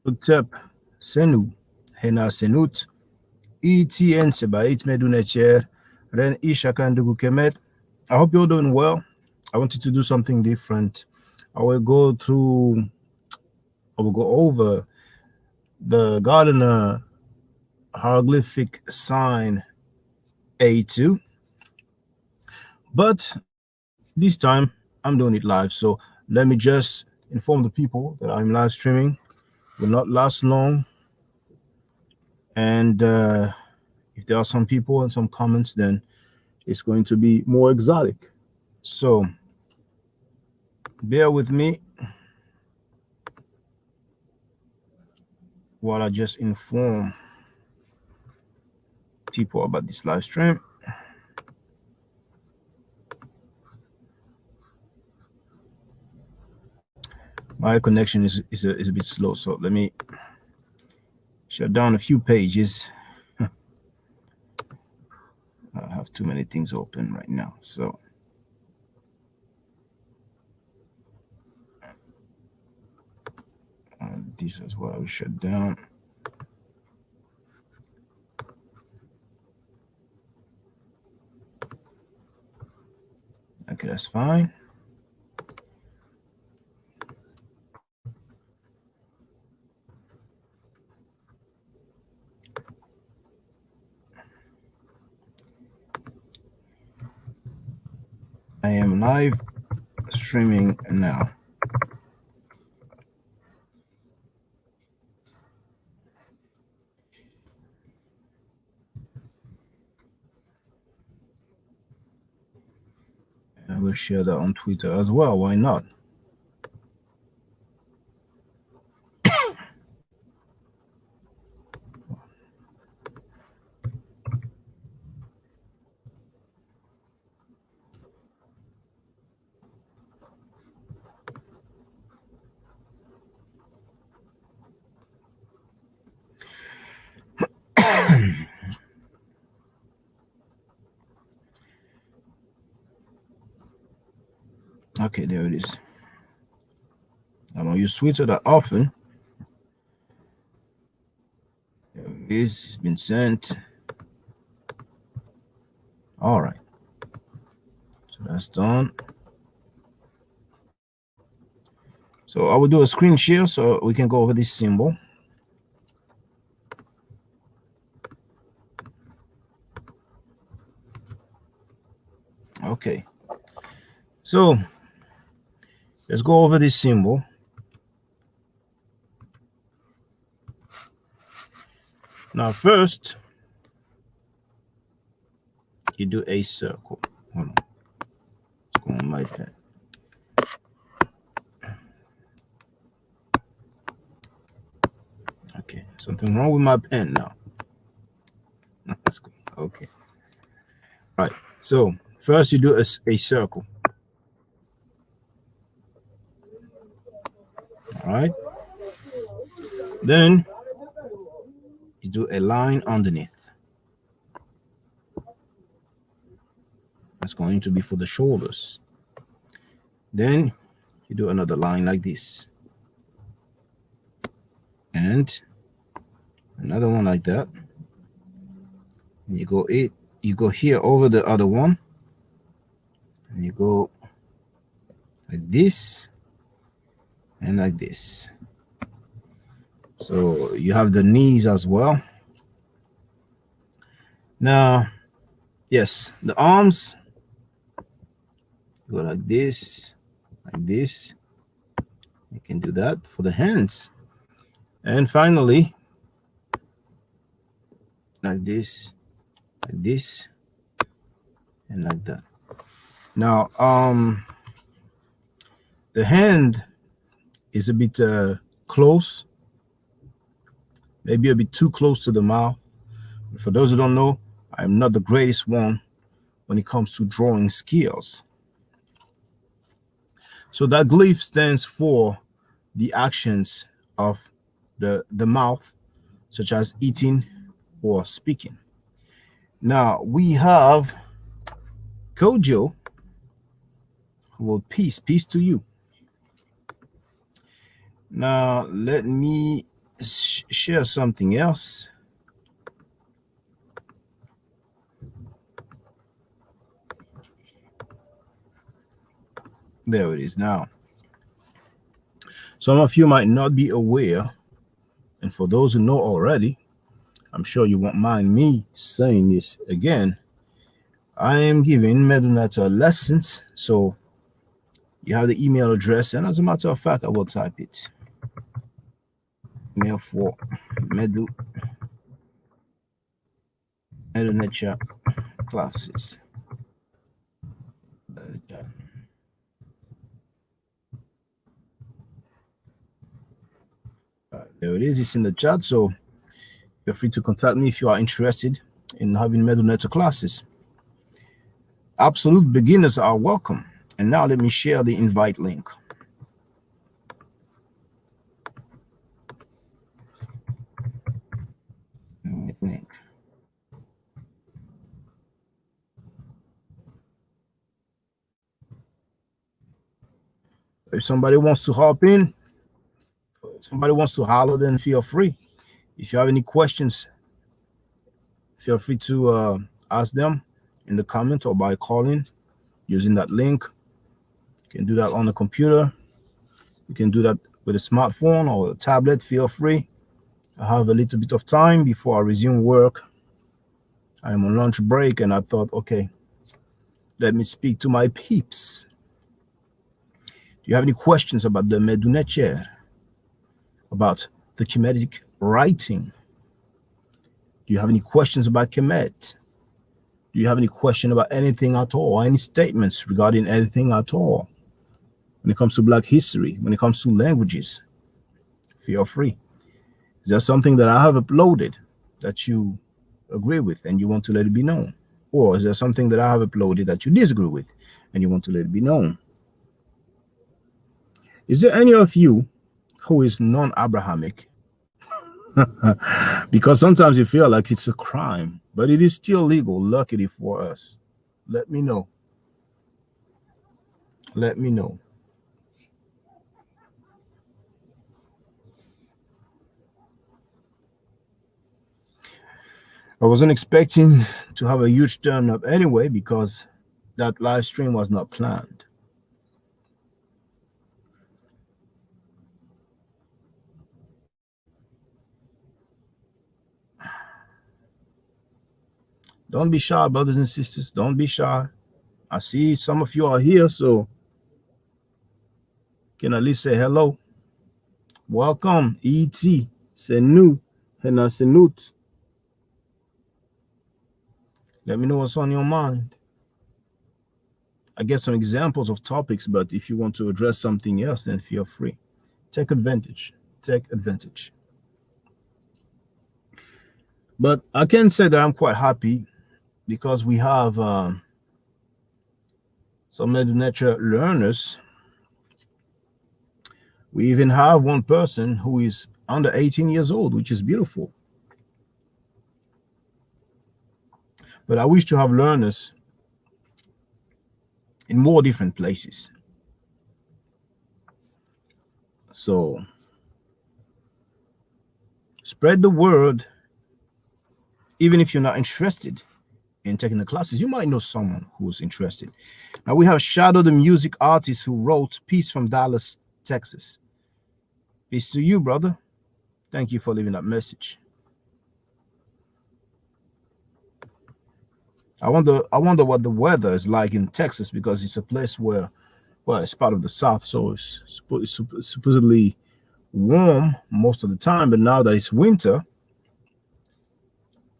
Utep Senu Hena Senut ETN Sebait Medunecher Ren Ishakandugu Kemet. I hope you're doing well. I wanted to do something different. I will go over the Gardiner Hieroglyphic sign A2, but this time I'm doing it live. So let me just inform the people that I'm live streaming. Will not last long, and if there are some people and some comments, then it's going to be more exotic. So bear with me while I just inform people about this live stream. My connection is a bit slow, so let me shut down a few pages. I have too many things open right now, so this is what I will shut down. Okay, that's fine. I am live streaming now. I will share that on Twitter as well. Why not? Okay, there it is. I don't use Twitter that often. There it is. It's been sent. All right. So that's done. So I will do a screen share so we can go over this symbol. Okay. So let's go over this symbol. Now, first, you do a circle. Hold on. Let's go on my pen. Okay, something wrong with my pen now. That's cool. Okay. All right. So first, you do a circle. All right. Then you do a line underneath. That's going to be for the shoulders. Then you do another line like this. And another one like that. And you go here over the other one. And you go like this and like this. So you have the knees as well. Now, yes, the arms go like this, like this. You can do that for the hands. And finally, like this, and like that. Now, the hand is a bit close, maybe a bit too close to the mouth. For those who don't know, I'm not the greatest one when it comes to drawing skills. So that glyph stands for the actions of the mouth, such as eating or speaking. Now we have Kojo, who will peace to you. Now let me share something else. There it is now. Some of you might not be aware, and for those who know already, I'm sure you won't mind me saying this again. I am giving Medunata lessons, so you have the email address, and as a matter of fact, I will type it. Email for Medunata classes. There it is. It's in the chat, so feel free to contact me if you are interested in having Medunata classes. Absolute beginners are welcome. And now let me share the invite link. If somebody wants to hop in, somebody wants to holler, then feel free. If you have any questions, feel free to ask them in the comment or by calling using that link. You can do that on the computer. You can do that with a smartphone or a tablet. Feel free. I have a little bit of time before I resume work. I am on lunch break, and I thought, okay, let me speak to my peeps. Do you have any questions about the Medunetcher? About the Kemetic writing? Do you have any questions about Kemet? Do you have any question about anything at all? Any statements regarding anything at all? When it comes to Black history, when it comes to languages, feel free. Is there something that I have uploaded that you agree with and you want to let it be known? Or is there something that I have uploaded that you disagree with and you want to let it be known? Is there any of you who is non-Abrahamic? Because sometimes you feel like it's a crime, but it is still legal, luckily for us. Let me know. Let me know. I wasn't expecting to have a huge turn up anyway because that live stream was not planned. Don't be shy, brothers and sisters. Don't be shy. I see some of you are here, so can at least say hello. Welcome, E.T. Senu, Hena Senut. Let me know what's on your mind. I gave some examples of topics, but if you want to address something else, then feel free. Take advantage. Take advantage. But I can say that I'm quite happy because we have some Medunetcher learners. We even have one person who is under 18 years old, which is beautiful. But I wish to have learners in more different places. So spread the word. Even if you're not interested in taking the classes, you might know someone who's interested. Now we have Shadow, the music artist who wrote Peace from Dallas, Texas. Peace to you, brother. Thank you for leaving that message. I wonder what the weather is like in Texas, because it's a place where, well, it's part of the South, so it's supposedly warm most of the time, but now that it's winter,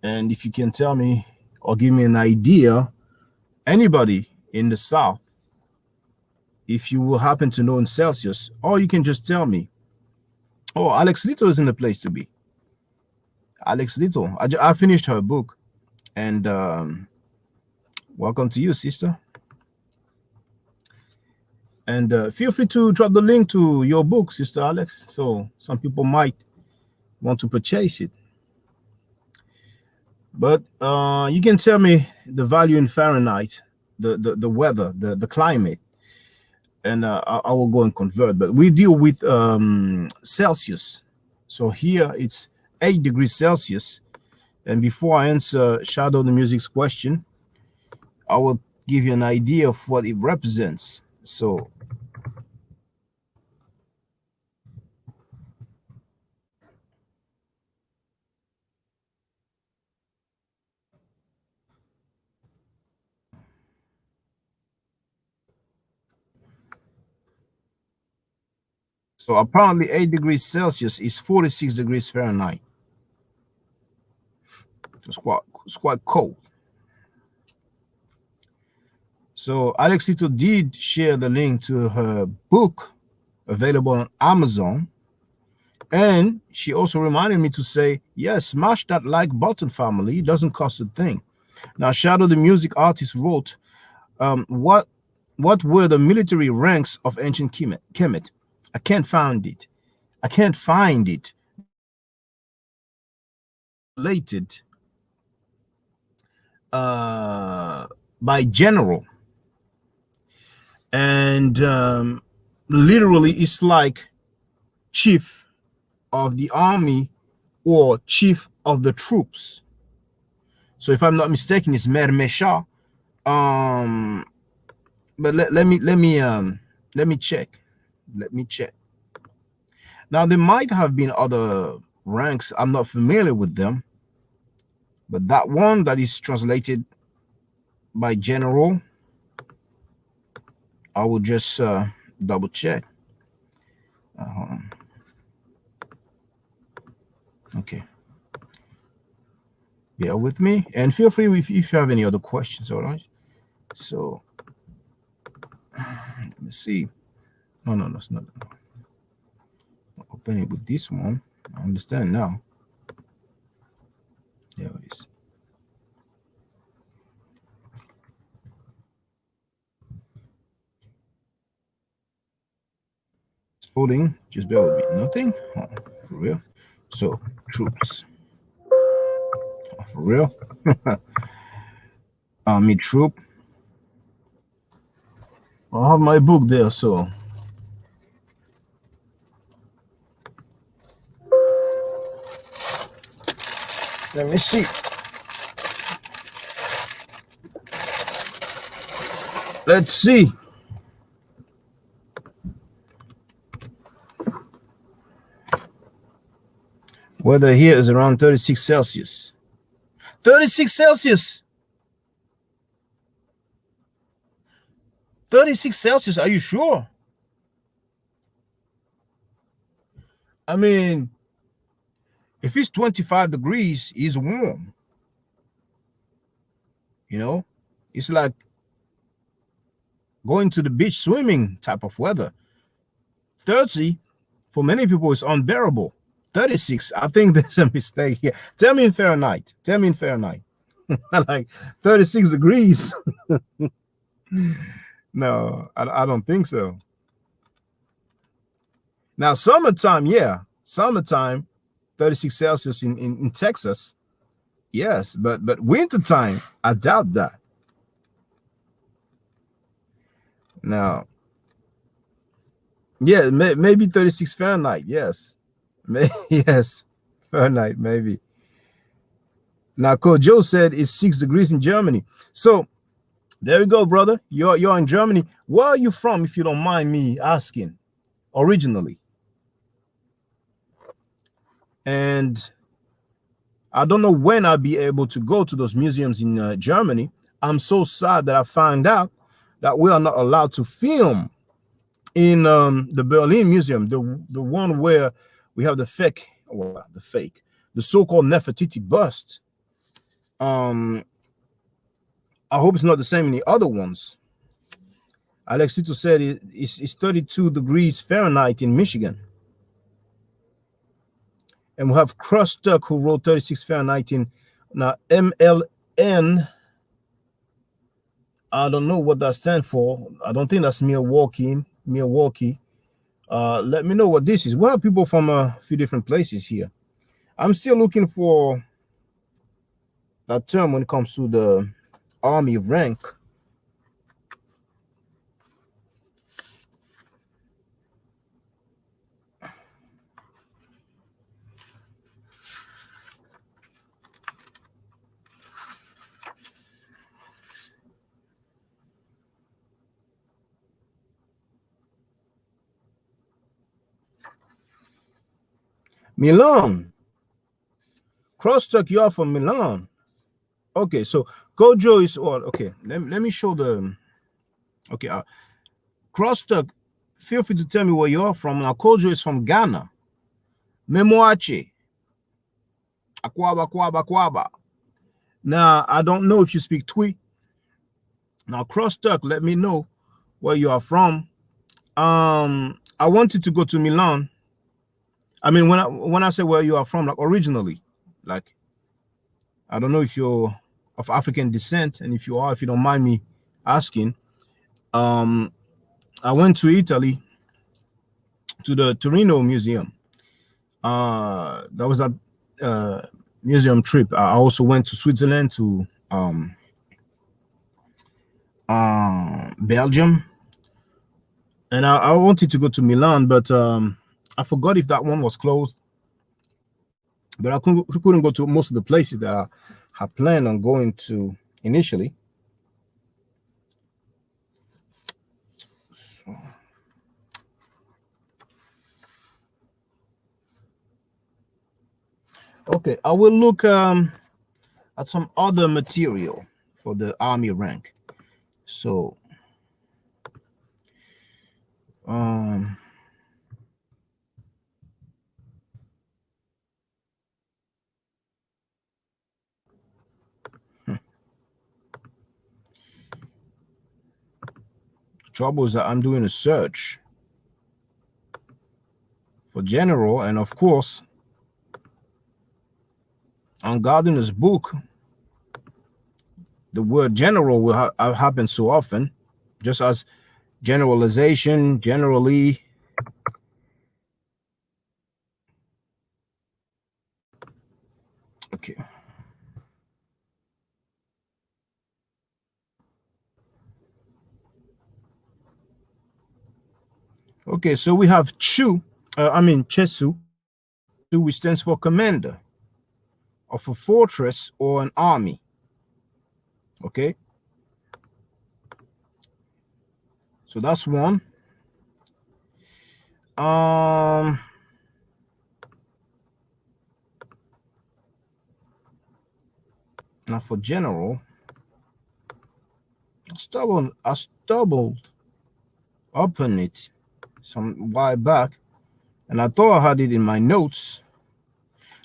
and if you can tell me or give me an idea, anybody in the South, if you will happen to know in Celsius, or you can just tell me, oh, Alex Little is in the place to be. Alex Little, I finished her book, and welcome to you, sister. And feel free to drop the link to your book, Sister Alex, so some people might want to purchase it. But you can tell me the value in Fahrenheit, the weather, the climate, and I will go and convert. But we deal with Celsius, So here it's 8 degrees Celsius. And before I answer Shadow the Music's question, I will give you an idea of what it represents. So apparently 8 degrees Celsius is 46 degrees Fahrenheit. It's quite cold. So Alexito did share the link to her book available on Amazon. And she also reminded me to say, yes, smash that like button, family. It doesn't cost a thing. Now, Shadow the Music artist wrote, what were the military ranks of ancient Kemet? I can't find it. I can't find it. Related by general. And literally, it's like chief of the army or chief of the troops. So if I'm not mistaken, it's Mer Mesha. But let me check. Let me check. Now there might have been other ranks. I'm not familiar with them. But that one that is translated by general, I will just double check. Okay. Bear with me. And feel free if you have any other questions, all right? So, let me see. No, that's not. I'll open it with this one. I understand now. There it is. It's loading. Just bear with me. Nothing? Oh, for real? So, troops. Oh, for real? Army troop. I have my book there, so let me see. Let's see. Weather here is around 36 Celsius. 36 Celsius. 36 Celsius. Are you sure? I mean, if it's 25 degrees, it's warm. You know, it's like going to the beach swimming type of weather. 30, for many people, is unbearable. 36, I think there's a mistake here. Tell me in Fahrenheit. Tell me in Fahrenheit. Like 36 degrees. No, I don't think so. Now, summertime, yeah. Summertime, 36 Celsius in Texas. Yes, but wintertime, I doubt that. Now, yeah, maybe 36 Fahrenheit. Yes. Yes, Fahrenheit, maybe. Now, Coach Joe said it's 6 degrees in Germany. So there you go, brother. You're in Germany. Where are you from, if you don't mind me asking, originally? And I don't know when I'll be able to go to those museums in Germany. I'm so sad that I found out that we are not allowed to film in the Berlin Museum, the one where we have the so-called Nefertiti bust. I hope it's not the same in the other ones. Alexito said it's 32 degrees Fahrenheit in Michigan. And we have Crust Duck who wrote 36 Fahrenheit in now MLN. I don't know what that stands for. I don't think that's Milwaukee. Let me know what this is. We have people from a few different places here. I'm still looking for that term when it comes to the army rank. Milan. Crosstalk, you are from Milan. Okay, so Kojo is all. Okay, let me show the. Okay, Crosstalk, feel free to tell me where you are from. Now, Kojo is from Ghana. Memoache. Akwaba, Kwaba, Kwaba. Now, I don't know if you speak Twi. Now, Crosstalk, let me know where you are from. I wanted to go to Milan. I mean, when I say where you are from, like originally, like I don't know if you're of African descent, and if you are, if you don't mind me asking, um, I went to Italy to the Torino Museum. That was a museum trip. I also went to Switzerland, to Belgium, and I wanted to go to Milan, but I forgot if that one was closed. But I couldn't go to most of the places that I had planned on going to initially. So, okay, I will look at some other material for the army rank. So, um, the trouble is that I'm doing a search for general, and of course, on Gardiner's book, the word general will happen so often, just as generalization, generally. Okay. Okay, so we have Chesu, which stands for commander of a fortress or an army. Okay, so that's one. Now for general, I stumbled upon it some while back, and I thought I had it in my notes.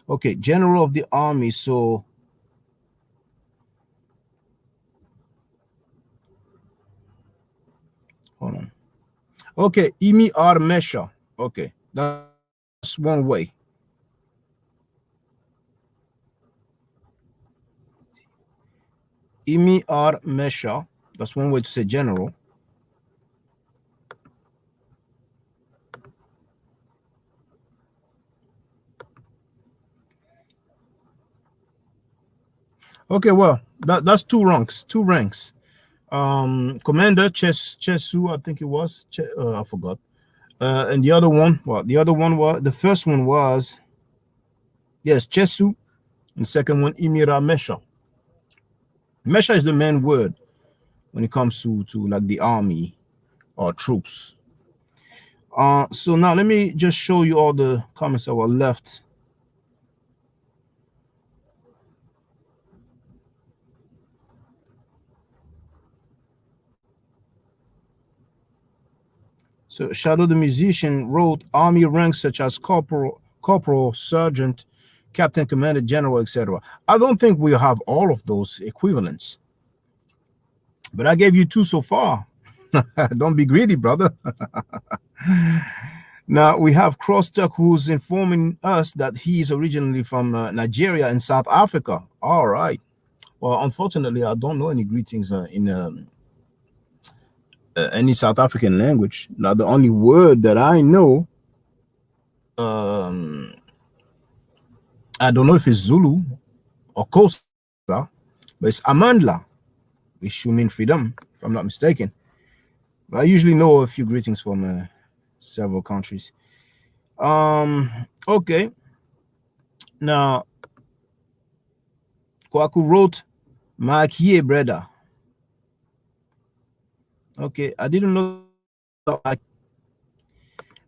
Okay, general of the army. So hold on. Okay, Imi Mesha. Okay, that's one way. Imi Mesha. That's one way to say general. Okay, well, that's two ranks. Two ranks. Commander Chesu, I think it was. I forgot. And the other one, well, the first one was, yes, Chesu, and the second one, Imira Mesha. Mesha is the main word when it comes to like the army or troops. So now let me just show you all the comments that were left. So Shadow the Musician wrote army ranks such as corporal, sergeant, captain, commander, general, etc. I don't think we have all of those equivalents, but I gave you two so far. Don't be greedy, brother. Now we have Crosstalk, who's informing us that he's originally from Nigeria and South Africa. All right. Well, unfortunately, I don't know any greetings in any South African language. Now, the only word that I know, I don't know if it's Zulu or Xhosa, but it's Amandla, which should mean freedom, if I'm not mistaken. But I usually know a few greetings from several countries. Okay. Now, Kwaku wrote, Makie, brother. Okay, I didn't know that.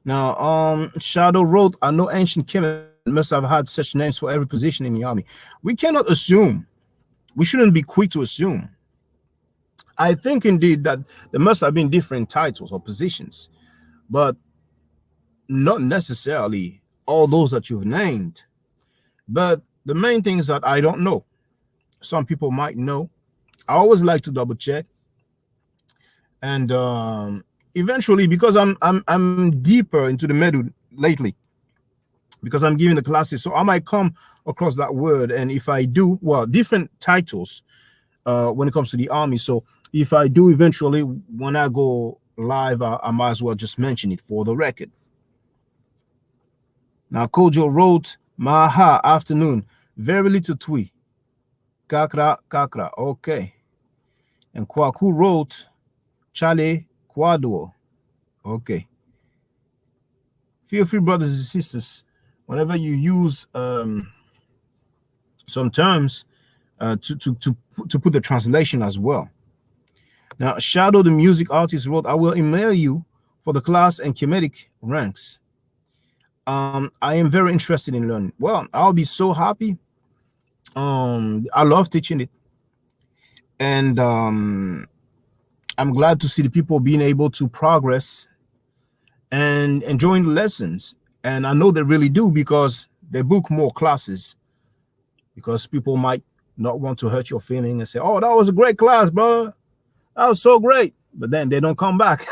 Now, Shadow wrote, I know ancient Kemetic must have had such names for every position in the army. We cannot assume. We shouldn't be quick to assume. I think indeed that there must have been different titles or positions, but not necessarily all those that you've named. But the main thing is that I don't know. Some people might know. I always like to double check, and eventually, because I'm deeper into the middle lately, because I'm giving the classes, so I might come across that word, and if I do, well, different titles when it comes to the army. So if I do eventually, when I go live, I might as well just mention it for the record. Now, Kojo wrote, Maha, afternoon, very little twi. Kakra, kakra, okay. And Kwaku wrote, Chale, Kwadwo, okay. Feel free, brothers and sisters, whenever you use some terms, to put the translation as well. Now, Shadow, the music artist, wrote, I will email you for the class and Kemetic ranks. I am very interested in learning. Well, I'll be so happy. I love teaching it. And I'm glad to see the people being able to progress and enjoying the lessons. And I know they really do, because they book more classes, because people might not want to hurt your feeling and say, oh, that was a great class, bro. That was so great. But then they don't come back.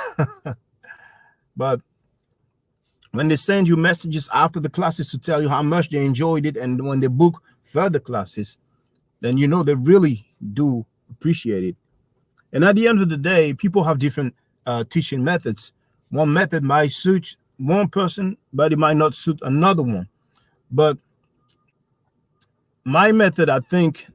But when they send you messages after the classes to tell you how much they enjoyed it, and when they book further classes, then you know they really do appreciate it. And at the end of the day, people have different teaching methods. One method might suit one person, but it might not suit another one. But my method, I think,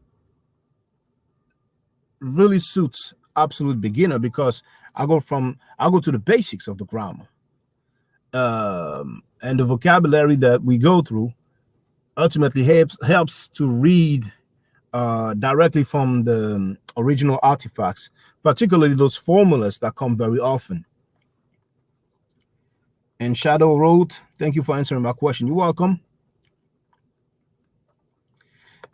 really suits absolute beginner, because I go to the basics of the grammar. And the vocabulary that we go through ultimately helps to read directly from the original artifacts, particularly those formulas that come very often. And Shadow wrote, thank you for answering my question. You're welcome.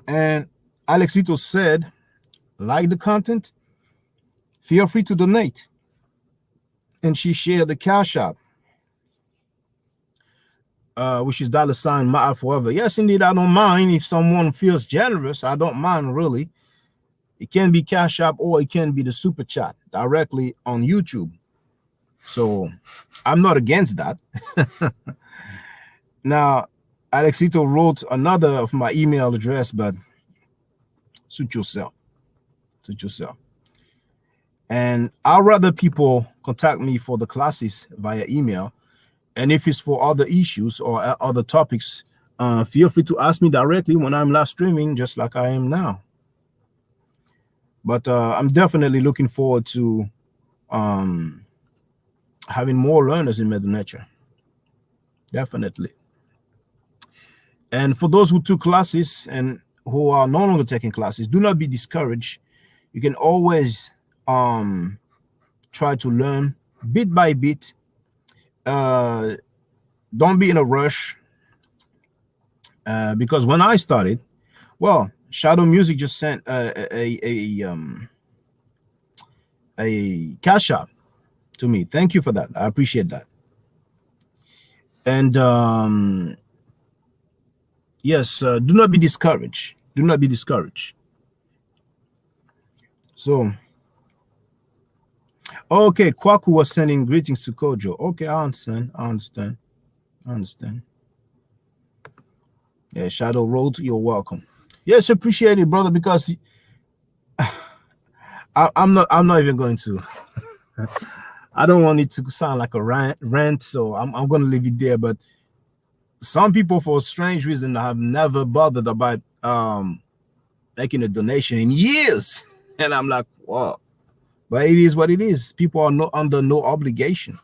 And Alexito said, like the content, feel free to donate. And she shared the Cash App, which is $ Ma'a forever. Yes, indeed, I don't mind if someone feels generous. I don't mind, really. It can be Cash App, or it can be the Super Chat directly on YouTube. So I'm not against that. Now, Alexito wrote another of my email address, but suit yourself. Suit yourself. And I'd rather people contact me for the classes via email. And if it's for other issues or other topics, feel free to ask me directly when I'm live streaming, just like I am now. But I'm definitely looking forward to having more learners in Mother Nature. Definitely. And for those who took classes and who are no longer taking classes, do not be discouraged. You can always try to learn bit by bit. Don't be in a rush, because when I started, well, Shadow Music just sent a Cash App to me. Thank you for that. I appreciate that. And yes, do not be discouraged. Do not be discouraged. So, okay, Kwaku was sending greetings to Kojo. Okay, I understand. Yeah, Shadow Road, you're welcome. Yes, appreciate it, brother, because I'm not even going to. I don't want it to sound like a rant, so I'm going to leave it there. But some people, for a strange reason, have never bothered about making a donation in years, and I'm like, wow. But it is what it is. People are under no obligation.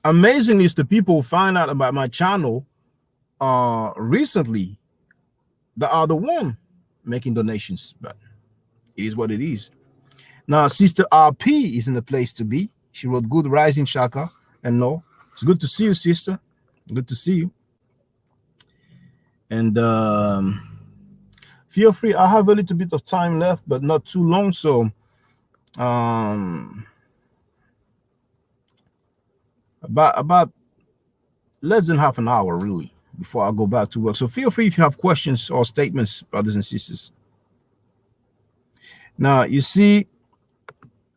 Amazingly, is the people who find out about my channel recently that are the one making donations. But it is what it is. Now, Sister RP is in the place to be. She wrote, good rising, Shaka. And no, it's good to see you, sister. Good to see you. And feel free. I have a little bit of time left, but not too long. So about less than half an hour, really, before I go back to work. So feel free if you have questions or statements, brothers and sisters. Now, you see,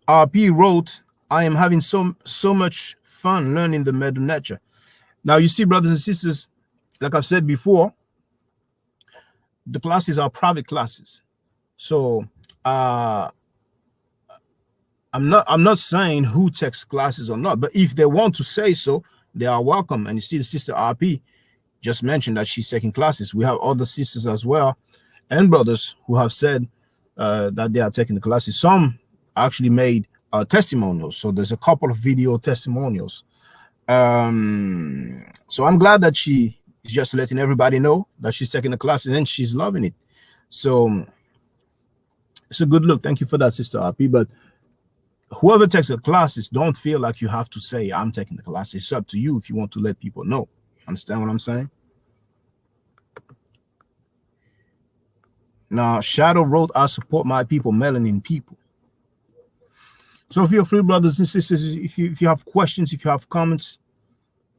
RP wrote, I am having so much fun learning the Medu nature. Now, you see, brothers and sisters, like I've said before, the classes are private classes. So I'm not saying who takes classes or not, but if they want to say so, they are welcome. And you see, the sister RP just mentioned that she's taking classes. We have other sisters as well and brothers who have said that they are taking the classes. Some actually made testimonials. So there's a couple of video testimonials. So I'm glad that she is just letting everybody know that she's taking the classes and she's loving it. So it's a good look. Thank you for that, Sister RP. But whoever takes the classes, don't feel like you have to say, I'm taking the classes. It's up to you if you want to let people know. Understand what I'm saying? Now, Shadow wrote, I support my people, melanin people. So feel free, brothers and sisters, if you have questions, if you have comments,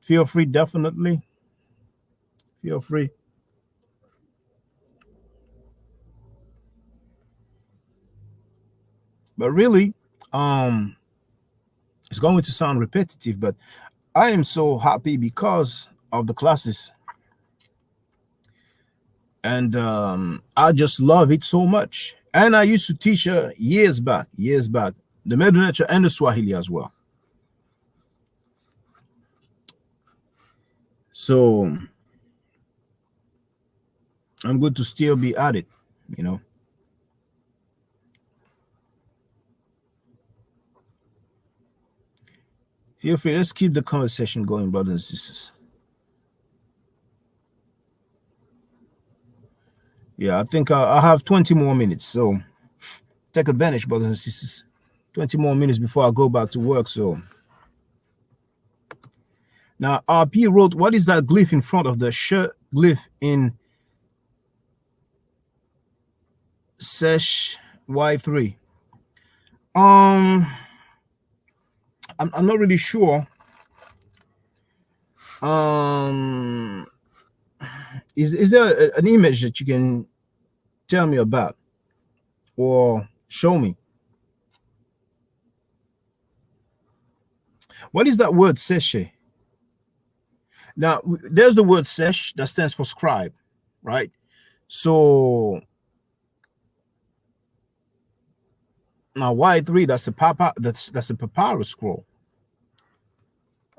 feel free, definitely. Feel free. But really, it's going to sound repetitive, but I am so happy because of the classes. And I just love it so much. And I used to teach her years back, the Medu nature and the Swahili as well. So I'm good to still be at it, you know. Feel free. Let's keep the conversation going, brothers and sisters. Yeah, I think I have 20 more minutes. So take advantage, brothers and sisters. 20 more minutes before I go back to work. So now RP wrote, what is that glyph in front of the shirt glyph in Sesh Y3? I'm not really sure. Is there an image that you can tell me about or show me? What is that word seshe? Now, there's the word sesh that stands for scribe, right? So now Y3, that's the that's the papyrus scroll.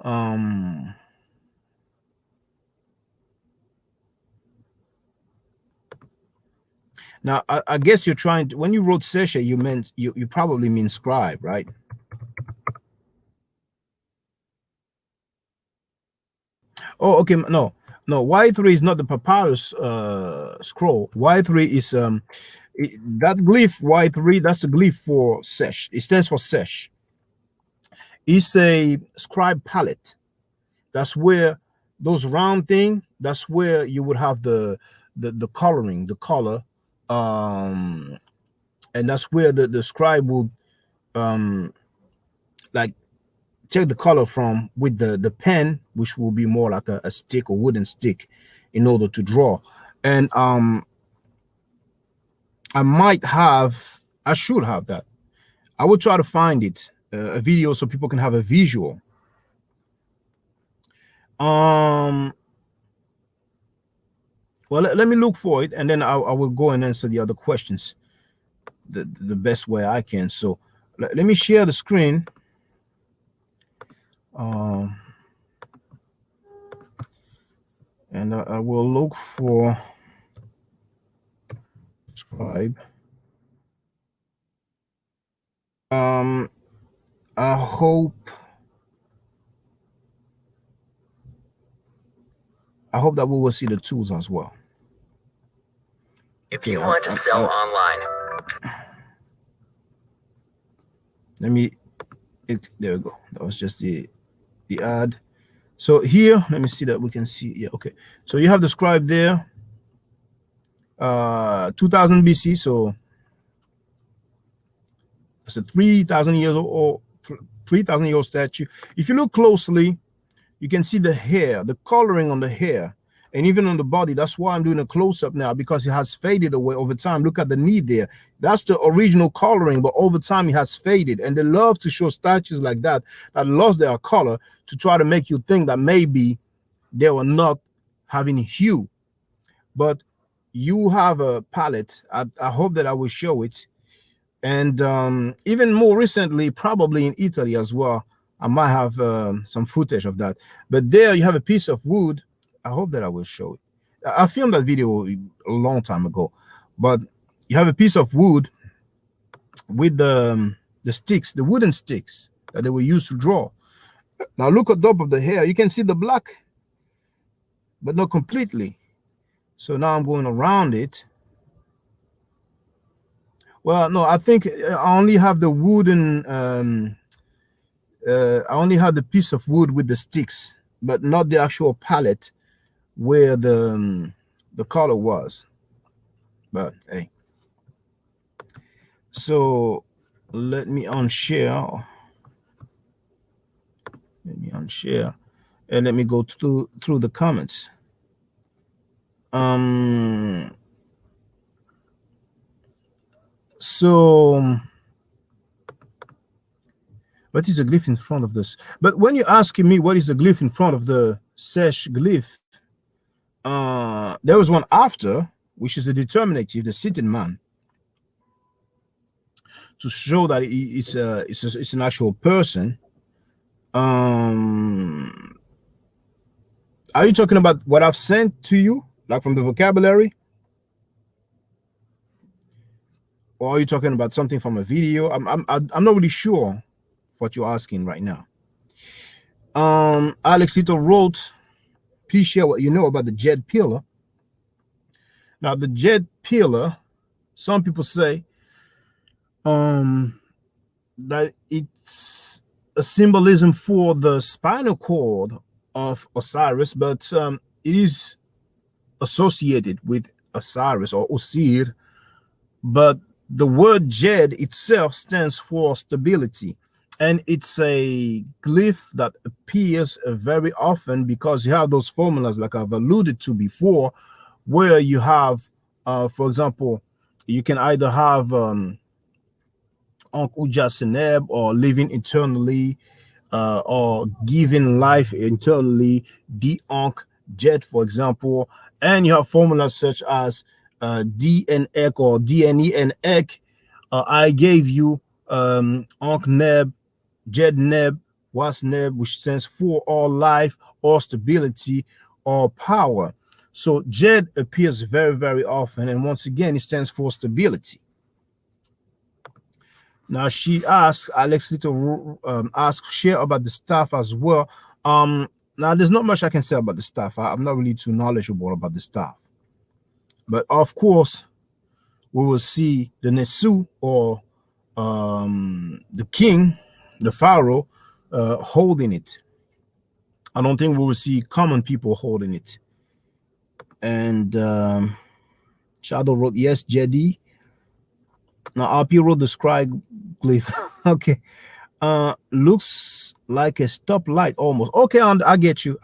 Now I guess you're trying to, when you wrote seshe, you meant you probably mean scribe, right? Oh, okay. No, Y3 is not the papyrus scroll. Y3 is that glyph Y3, that's a glyph for sesh. It stands for sesh. It's a scribe palette. That's where those round thing, that's where you would have the coloring, the color, and that's where the scribe would like take the color from with the pen, which will be more like a stick or wooden stick, in order to draw. And I should have that. I will try to find it, a video, so people can have a visual. Well, let me look for it, and then I will go and answer the other questions the best way I can. So let me share the screen. And I will look for scribe. I hope that we will see the tools as well. If you want to sell online, let me. There we go. That was just the ad. So here, let me see that we can see. Yeah, okay. So you have the scribe there, 2000 BC. So it's a 3,000 years old, 3,000 year old statue. If you look closely, you can see the hair, the coloring on the hair, and even on the body. That's why I'm doing a close-up now, because it has faded away over time. Look at the knee there. That's the original coloring, but over time it has faded. And they love to show statues like that lost their color to try to make you think that maybe they were not having hue. But you have a palette. I hope that I will show it. And even more recently, probably in Italy as well, I might have some footage of that. But there you have a piece of wood. I hope that I will show it. I filmed that video a long time ago. But you have a piece of wood with the sticks, the wooden sticks that they were used to draw. Now look at the top of the hair. You can see the black, but not completely. So now I'm going around it. Well, no, I think I only have the wooden, I only have the piece of wood with the sticks, but not the actual palette where the color was. But hey, so let me unshare. Let me unshare, and let me go through the comments. So what is the glyph in front of this? But when you're asking me what is the glyph in front of the sesh glyph, there was one after, which is the determinative, the seated man, to show that it's an actual person. Are you talking about what I've sent to you, like from the vocabulary? Or are you talking about something from a video? I'm not really sure what you're asking right now. Alex Ito wrote, please share what you know about the Jed pillar. Now, the Jed pillar, some people say that it's a symbolism for the spinal cord of Osiris, but it is associated with Osiris or Osir. But the word Jed itself stands for stability, and it's a glyph that appears very often because you have those formulas like I've alluded to before, where you have, for example, you can either have Ankh Uja Seneb, or living eternally, or giving life eternally, the Ankh Jet, for example. And you have formulas such as DNEK or DNENEK. I gave you Ankh Neb, Jed Neb, Was Neb, which stands for all life or stability or power. So Jed appears very, very often, and once again, it stands for stability. Now she asked, Alex Little asked, share about the staff as well. Now there's not much I can say about the staff. I'm not really too knowledgeable about the staff. But of course, we will see the Nesu, or the king, the pharaoh, holding it. I don't think we will see common people holding it. And Shadow wrote, yes, Jedi. Now RP wrote the scribe glyph. Okay. Looks like a stoplight almost. Okay, I get you.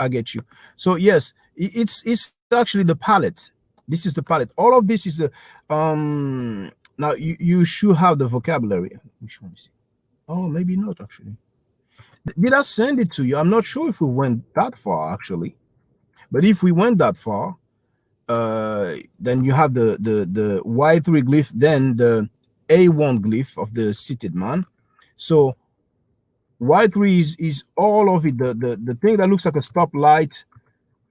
So yes, it's actually the palette. This is the palette. All of this is the now you should have the vocabulary. Which one is it? Oh, maybe not actually. Did I send it to you? I'm not sure if we went that far actually. But if we went that far, then you have the Y3 glyph, then the A1 glyph of the seated man. So Y3 is all of it. The thing that looks like a stoplight,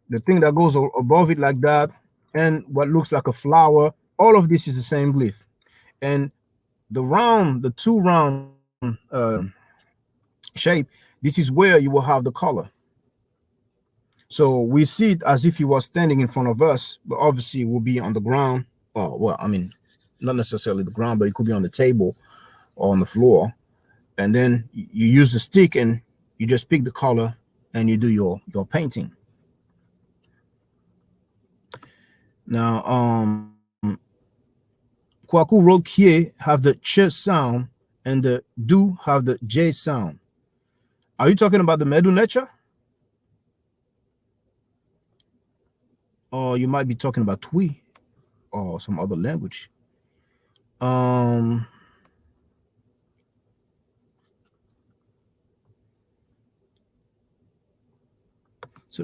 the thing that goes above it like that, and what looks like a flower. All of this is the same glyph. And the two round shape, this is where you will have the color. So we see it as if he was standing in front of us, but obviously it will be on the ground. Oh, well, I mean, not necessarily the ground, but it could be on the table or on the floor. And then you use the stick and you just pick the color and you do your painting. Now, Kwaku wrote here have the ch sound and the do have the j sound. Are you talking about the Medu Necha? Or you might be talking about Twi or some other language. So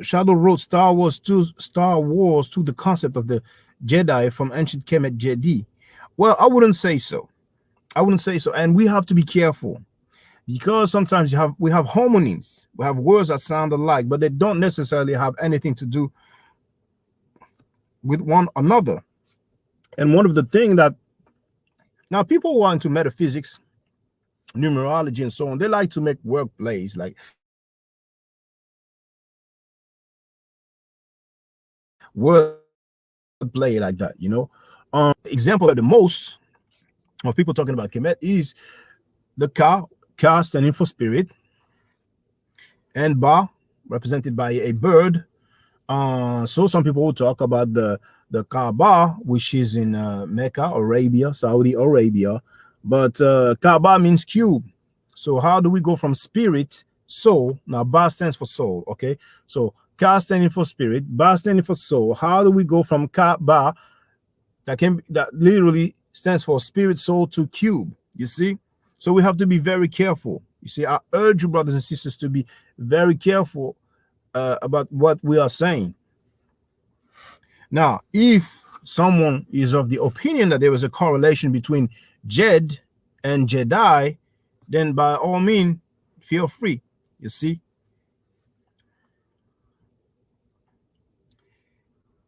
Shadow wrote Star Wars to the concept of the Jedi from ancient Kemet Jedi. Well, I wouldn't say so. I wouldn't say so. And we have to be careful because sometimes we have homonyms. We have words that sound alike, but they don't necessarily have anything to do with one another. And one of the things that now people who are into metaphysics, numerology, and so on, they like to make word plays like word play like that, you know. Example of the most of people talking about Kemet is the Ka standing for spirit, and Ba represented by a bird. So some people will talk about the Kaaba, which is in Mecca, Arabia, Saudi Arabia, but Kaaba means cube. So how do we go from spirit, soul? Now Ba stands for soul. Okay, so Ka standing for spirit, Ba standing for soul. How do we go from Kaaba, that literally stands for spirit, soul, to cube? You see, so we have to be very careful. You see, I urge you, brothers and sisters, to be very careful about what we are saying. Now, if someone is of the opinion that there is a correlation between Jed and Jedi, then by all means, feel free. You see.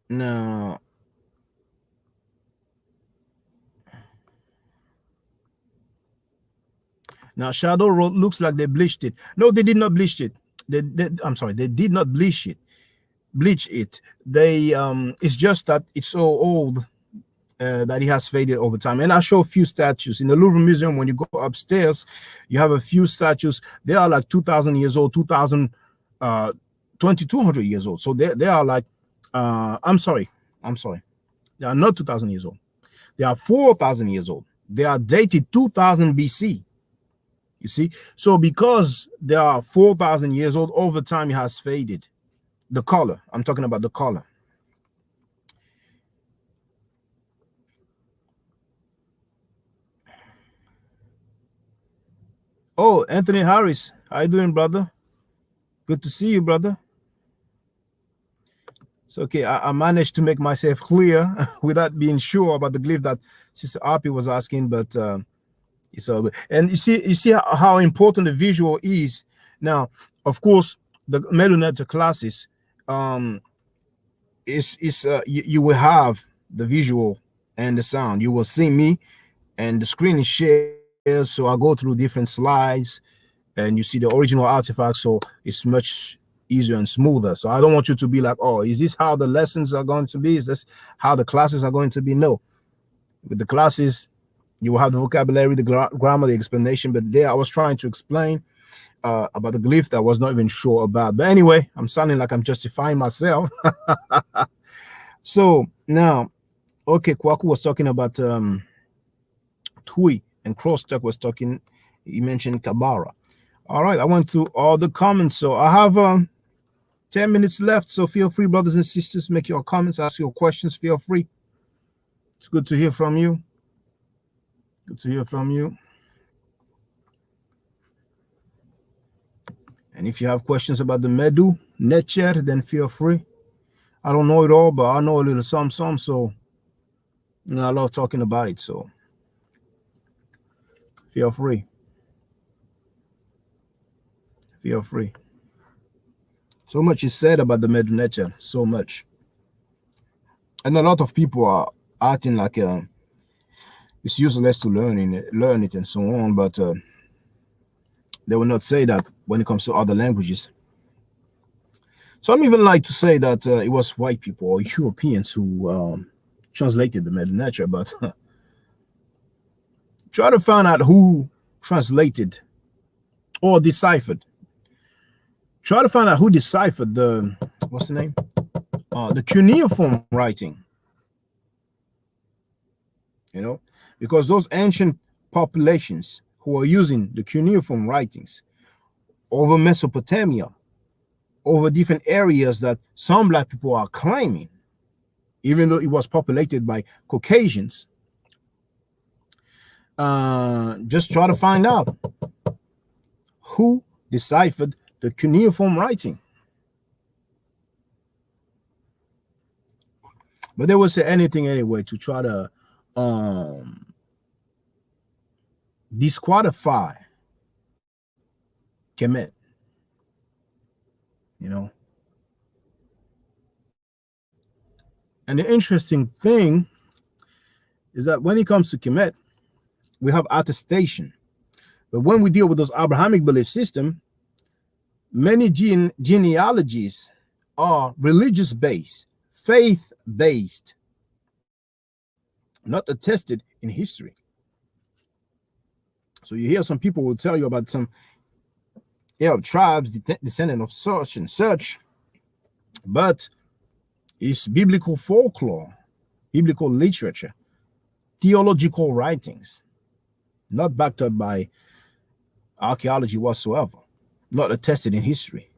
Now, Shadow wrote, looks like they bleached it. No, they did not bleach it. I'm sorry, they did not bleach it. They it's just that it's so old that it has faded over time. And I show a few statues in the Louvre Museum. When you go upstairs, you have a few statues. They are like 2,000 years old, 2,200 years old. So they are like I'm sorry, they are not 2,000 years old. They are 4,000 years old. They are dated 2000 BC. You see, so because they are 4,000 years old, over time it has faded. The color, I'm talking about the color. Oh, Anthony Harris, how you doing, brother? Good to see you, brother. It's okay. I managed to make myself clear without being sure about the glyph that Sister Arpi was asking, but it's all good. And you see how important the visual is. Now, of course, the Meluneta classes, you will have the visual and the sound. You will see me, and the screen is shared, so I go through different slides, and you see the original artifact, so it's much easier and smoother. So I don't want you to be like, oh, is this how the lessons are going to be? Is this how the classes are going to be? No. With the classes, you will have the vocabulary, the grammar, the explanation, but there I was trying to explain about the glyph that I was not even sure about. But anyway, I'm sounding like I'm justifying myself. So now, okay, Kwaku was talking about Tui, and Crosstalk was talking, he mentioned Kabara. All right, I went through all the comments, so I have 10 minutes left, so feel free, brothers and sisters, make your comments, ask your questions, feel free. It's good to hear from you. Good to hear from you. And if you have questions about the Medu Netcher, then feel free. I don't know it all, but I know a little some, so you know, I love talking about it, so feel free. Feel free. So much is said about the Medu Netcher, so much. And a lot of people are acting like it's useless to learn it and so on, but they will not say that when it comes to other languages. Some even like to say that it was white people or Europeans who translated the Medu Netcher, but try to find out who translated or deciphered Try to find out who deciphered the, what's the name? The cuneiform writing. You know, because those ancient populations who are using the cuneiform writings over Mesopotamia, over different areas that some black people are claiming, even though it was populated by Caucasians, just try to find out who deciphered the cuneiform writing. But they will say anything anyway to try to disqualify Kemet. You know, and the interesting thing is that when it comes to Kemet, we have attestation. But when we deal with those Abrahamic belief system, many genealogies are religious based, faith based, not attested in history. So you hear some people will tell you about some Arab tribes descendant of such and such, but it's biblical folklore, biblical literature, theological writings, not backed up by archaeology whatsoever, not attested in history.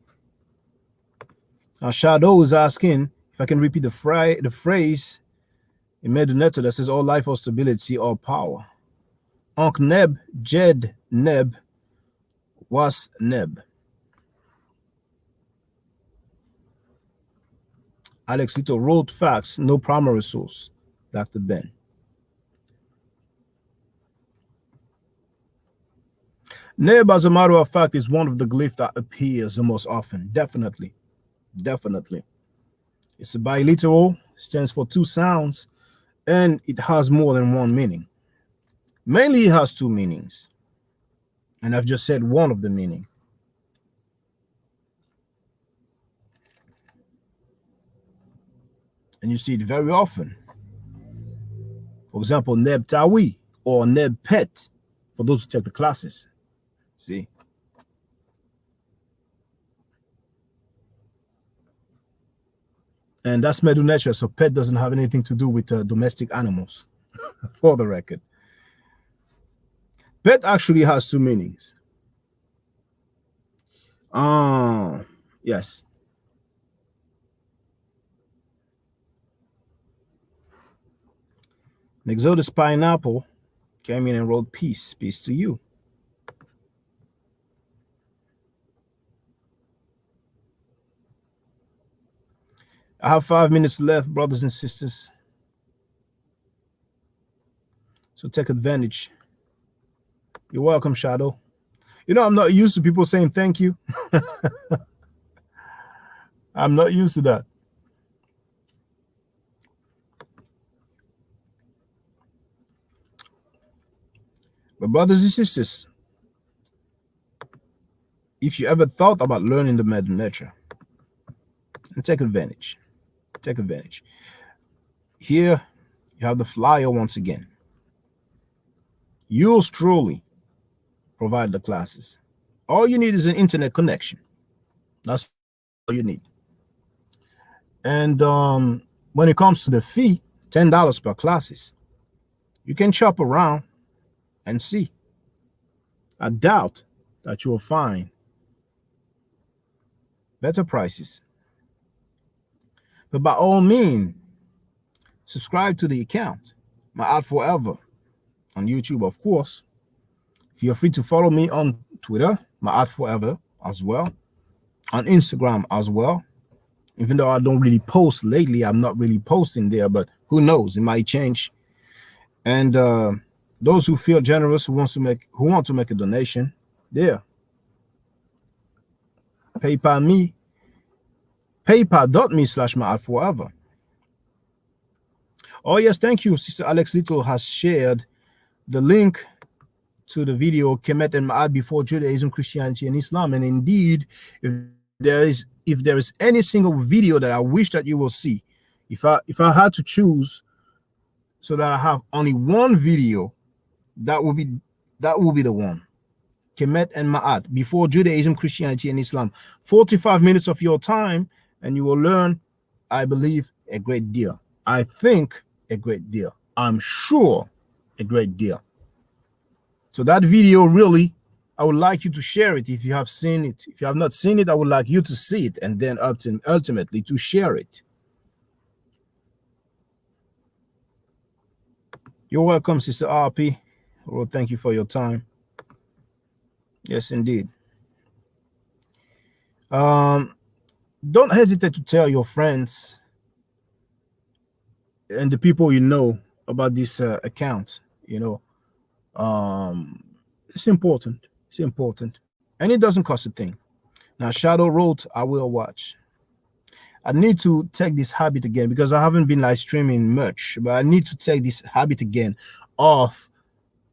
Now, Shadow is asking if I can repeat the phrase in Medunetta that says all life or stability or power. Ankh Neb, Jed Neb, Was Neb. Alex Little wrote facts, no primary source. Dr. Ben. Neb, as a matter of fact, is one of the glyphs that appears the most often. Definitely. Definitely. It's a biliteral, stands for two sounds, and it has more than one meaning. Mainly, it has two meanings. And I've just said one of the meaning. And you see it very often. For example, Neb Tawi or Neb Pet, for those who take the classes. See? And that's Medu Nature, so pet doesn't have anything to do with domestic animals, for the record. Pet actually has two meanings. Yes. An Exodus Pineapple came in and wrote peace. Peace to you. I have 5 minutes left, brothers and sisters. So take advantage. You're welcome, Shadow. You know, I'm not used to people saying thank you. I'm not used to that. But brothers and sisters, if you ever thought about learning the Medu Nature, and take advantage. Take advantage. Here, you have the flyer once again. Yours truly provide the classes. All you need is an internet connection. That's all you need. And when it comes to the fee, $10 per classes, you can shop around and see. I doubt that you will find better prices. But by all means, subscribe to the account, My Art Forever, on YouTube, of course. Feel free to follow me on Twitter, My Art Forever, as well, on Instagram as well. Even though I don't really post lately, I'm not really posting there, but who knows, it might change. And those who feel generous, who want to make a donation, there. PayPal.me/myartforever. Oh yes, thank you. Sister Alex Little has shared the link to the video Kemet and Ma'at before Judaism, Christianity, and Islam. And indeed, if there is any single video that I wish that you will see, if I had to choose so that I have only one video, that will be the one. Kemet and Ma'at, before Judaism, Christianity, and Islam. 45 minutes of your time, and you will learn, I believe, a great deal. I think a great deal. I'm sure a great deal. So that video, really, I would like you to share it if you have seen it. If you have not seen it, I would like you to see it and then ultimately to share it. You're welcome, Sister RP. Well, thank you for your time. Yes, indeed. Don't hesitate to tell your friends and the people you know about this account. You know, it's important. It's important, and it doesn't cost a thing. Now, Shadow wrote, "I will watch." I need to take this habit again because I haven't been live streaming much, but I need to take this habit again of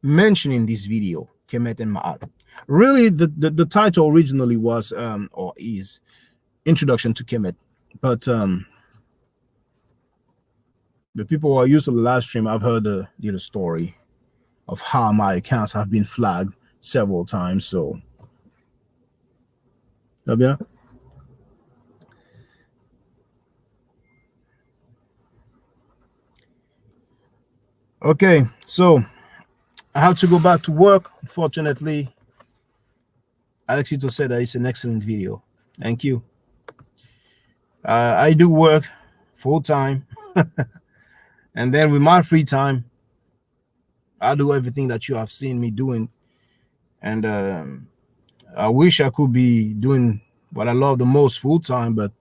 mentioning this video, Kemet and Ma'at. Really, the title originally was or is Introduction to Kemet, but the people who are used to the live stream, I've heard the story of how my accounts have been flagged several times. So, yeah. Okay, so I have to go back to work. Unfortunately, Alexito said that it's an excellent video. Thank you. I do work full time, and then with my free time, I do everything that you have seen me doing. And I wish I could be doing what I love the most full time, but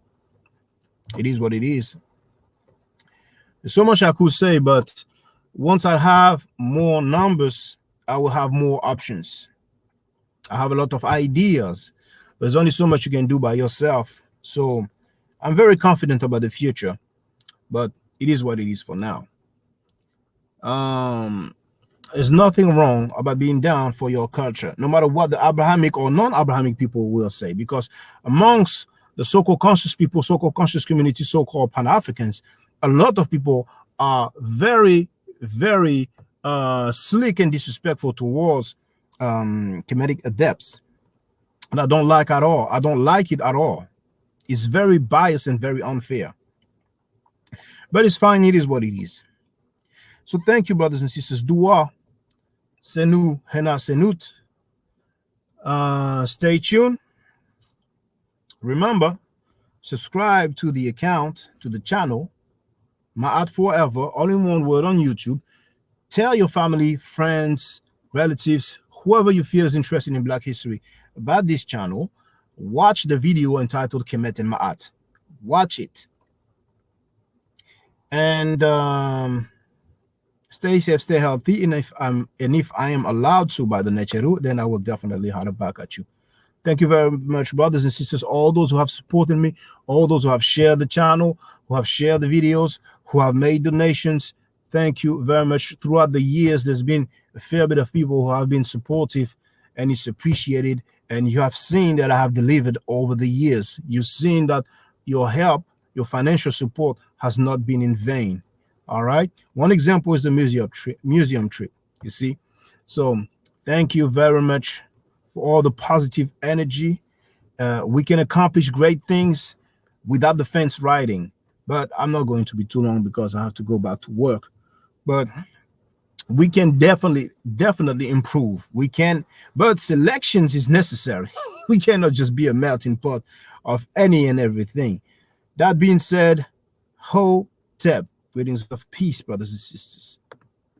it is what it is. There's so much I could say, but once I have more numbers, I will have more options. I have a lot of ideas. There's only so much you can do by yourself. So I'm very confident about the future, but it is what it is for now. There's nothing wrong about being down for your culture, no matter what the Abrahamic or non-Abrahamic people will say, because amongst the so-called conscious people, so-called conscious community, so-called Pan-Africans, a lot of people are very, very slick and disrespectful towards Kemetic adepts. And I don't like at all. I don't like it at all. It's very biased and very unfair. But it's fine. It is what it is. So thank you, brothers and sisters. Dua, Senu, Hena, Senut. Stay tuned. Remember, subscribe to the account, to the channel, Ma'at Forever, all in one word on YouTube. Tell your family, friends, relatives, whoever you feel is interested in Black history about this channel. Watch the video entitled Kemet and Ma'at. Watch it. And stay safe, stay healthy. And if I am allowed to by the Necheru, then I will definitely holler back at you. Thank you very much, brothers and sisters, all those who have supported me, all those who have shared the channel, who have shared the videos, who have made donations. Thank you very much. Throughout the years, there's been a fair bit of people who have been supportive, and it's appreciated. And you have seen that I have delivered over the years. You've seen that your help, your financial support has not been in vain. All right. One example is the museum trip. You see. So thank you very much for all the positive energy. We can accomplish great things without the fence riding. But I'm not going to be too long because I have to go back to work. But we can definitely improve. We can, but selections is necessary. We cannot just be a melting pot of any and everything. That being said, Ho Teb, greetings of peace, brothers and sisters.